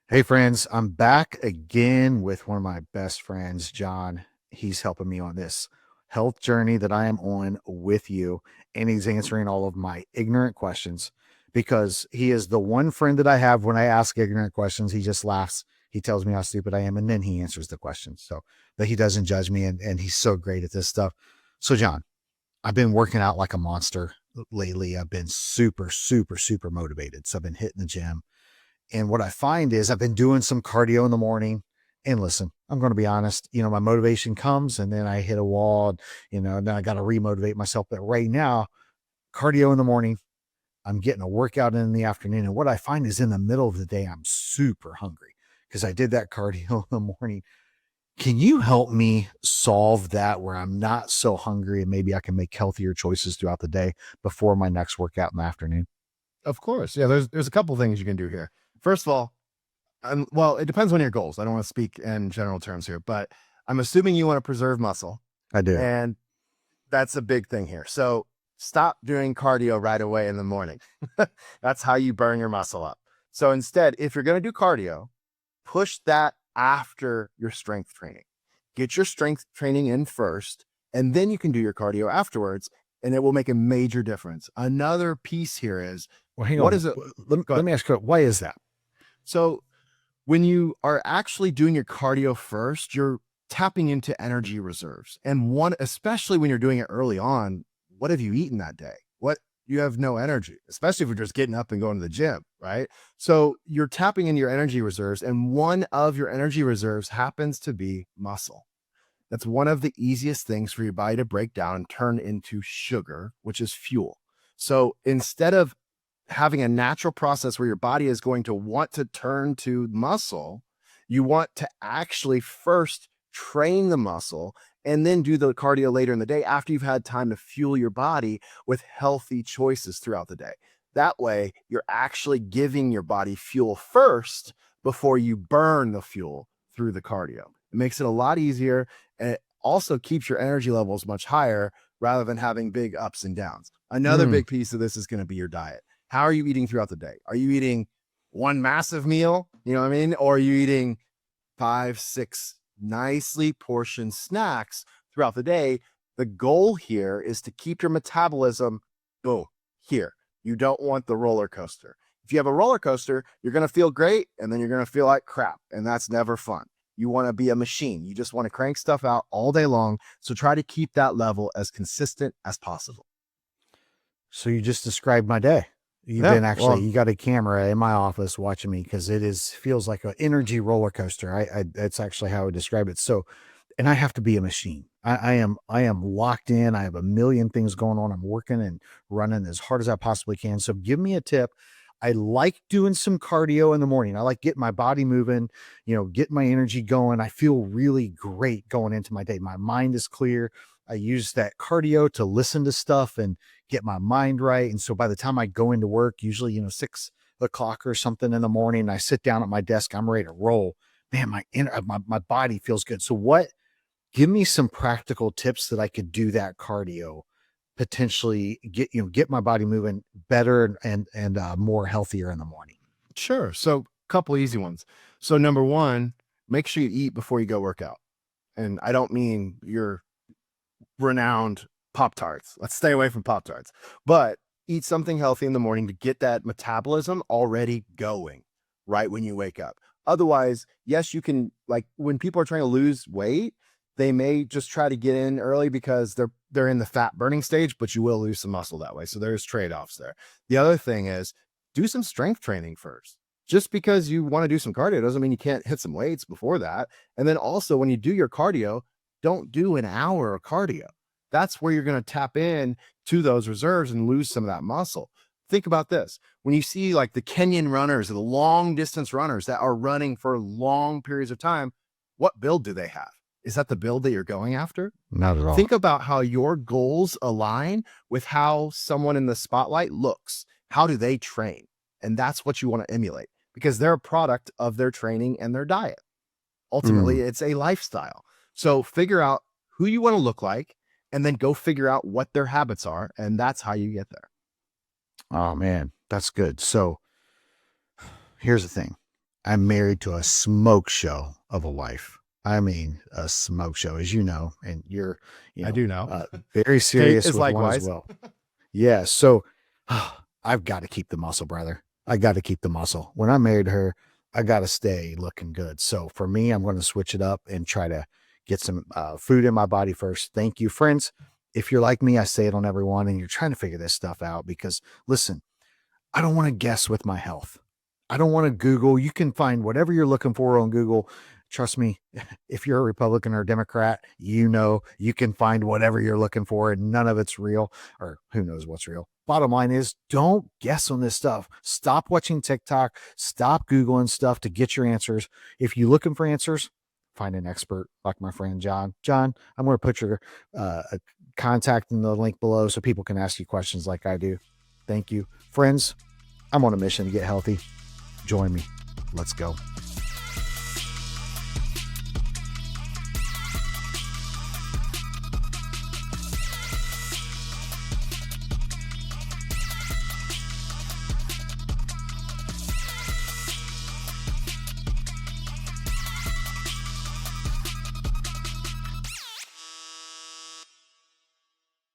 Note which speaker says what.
Speaker 1: Hey friends, I'm back again with one of my best friends, John. He's helping me on this health journey that I am on with you, and he's answering all of my ignorant questions because he is the one friend that I have when I ask ignorant questions. He just laughs. He tells me how stupid I am, and then he answers the questions so that he doesn't judge me. And he's so great at this stuff. So, John, I've been working out like a monster lately. I've been super, super, super motivated. So, I've been hitting the gym, and what I find is I've been doing some cardio in the morning. And listen, I'm going to be honest, my motivation comes and then I hit a wall, and then I got to remotivate myself. But right now, cardio in the morning, I'm getting a workout in the afternoon. And what I find is in the middle of the day, I'm super hungry because I did that cardio in the morning. Can you help me solve that where I'm not so hungry and maybe I can make healthier choices throughout the day before my next workout in the afternoon?
Speaker 2: Of course. Yeah, there's a couple things you can do here. First of all, well, it depends on your goals. I don't want to speak in general terms here, but I'm assuming you want to preserve muscle,
Speaker 1: I do.
Speaker 2: and that's a big thing here. So stop doing cardio right away in the morning. That's how you burn your muscle up. So instead, if you're going to do cardio, push that after your strength training. Get your strength training in first, and then you can do your cardio afterwards, and it will make a major difference. Another piece here is
Speaker 1: Well, hang
Speaker 2: what
Speaker 1: on.
Speaker 2: is it?
Speaker 1: Let,
Speaker 2: Go
Speaker 1: let
Speaker 2: ahead.
Speaker 1: me ask you, why is that?
Speaker 2: So when you are actually doing your cardio first, you're tapping into energy reserves. And one, especially when you're doing it early on, what have you eaten that day? What you have no energy, especially if you're just getting up and going to the gym, right? So you're tapping into your energy reserves, and one of your energy reserves happens to be muscle. That's one of the easiest things for your body to break down and turn into sugar, which is fuel. So instead of having a natural process where your body is going to want to turn to muscle, you want to actually first train the muscle and then do the cardio later in the day after you've had time to fuel your body with healthy choices throughout the day. That way, you're actually giving your body fuel first before you burn the fuel through the cardio. It makes it a lot easier, and it also keeps your energy levels much higher rather than having big ups and downs. Another
Speaker 1: Mm.
Speaker 2: big piece of this is going to be your diet. How are you eating throughout the day? Are you eating one massive meal? You know what I mean? Or are you eating five, six nicely portioned snacks throughout the day? The goal here is to keep your metabolism go here. You don't want the roller coaster. If you have a roller coaster, you're going to feel great and then you're going to feel like crap. And that's never fun. You want to be a machine. You just want to crank stuff out all day long. So try to keep that level as consistent as possible.
Speaker 1: So you just described my day. You've
Speaker 2: Yeah.
Speaker 1: been actually,
Speaker 2: Well,
Speaker 1: you got a camera in my office watching me because it feels like an energy roller coaster. That's actually how I would describe it. So, and I have to be a machine. I am locked in. I have a million things going on. I'm working and running as hard as I possibly can. So give me a tip. I like doing some cardio in the morning. I like getting my body moving, getting my energy going. I feel really great going into my day. My mind is clear. I use that cardio to listen to stuff and get my mind right. And so by the time I go into work, usually, 6 o'clock or something in the morning, I sit down at my desk, I'm ready to roll. Man, my body feels good. So give me some practical tips that I could do that cardio, potentially get my body moving better and more healthier in the morning.
Speaker 2: sure. So, couple easy ones. So, number one, make sure you eat before you go work out. And I don't mean your renowned Pop-Tarts. Let's stay away from Pop-Tarts. But eat something healthy in the morning to get that metabolism already going right when you wake up. Otherwise, yes, you can, like when people are trying to lose weight, they may just try to get in early because they're in the fat burning stage, but you will lose some muscle that way. So there's trade-offs there. The other thing is do some strength training first. Just because you want to do some cardio doesn't mean you can't hit some weights before that. And then also when you do your cardio, don't do an hour of cardio. That's where you're going to tap in to those reserves and lose some of that muscle. Think about this. When you see like the Kenyan runners or the long distance runners that are running for long periods of time, what build do they have? Is that the build that you're going after?
Speaker 1: Not at all.
Speaker 2: Think about how your goals align with how someone in the spotlight looks. How do they train? And that's what you want to emulate because they're a product of their training and their diet.
Speaker 1: Mm.
Speaker 2: Ultimately, it's a lifestyle. So figure out who you want to look like and then go figure out what their habits are. And that's how you get there.
Speaker 1: Oh man, that's good. So here's the thing. I'm married to a smoke show of a wife. I mean, a smoke show, as you know, and you're,
Speaker 2: I do know.
Speaker 1: very
Speaker 2: Kate
Speaker 1: serious
Speaker 2: is
Speaker 1: with one as
Speaker 2: likewise.
Speaker 1: well. Yeah. So I've got to keep the muscle, brother. I got to keep the muscle. When I married her, I got to stay looking good. So for me, I'm going to switch it up and try to get some food in my body first. Thank you, friends. If you're like me, I say it on everyone and you're trying to figure this stuff out because listen, I don't want to guess with my health. I don't want to Google. You can find whatever you're looking for on Google. Trust me, if you're a Republican or a Democrat, you can find whatever you're looking for and none of it's real, or who knows what's real. Bottom line is don't guess on this stuff. Stop watching TikTok. Stop Googling stuff to get your answers. If you're looking for answers, find an expert like my friend John. John, I'm going to put your contact in the link below so people can ask you questions like I do. Thank you. Friends, I'm on a mission to get healthy. Join me. Let's go.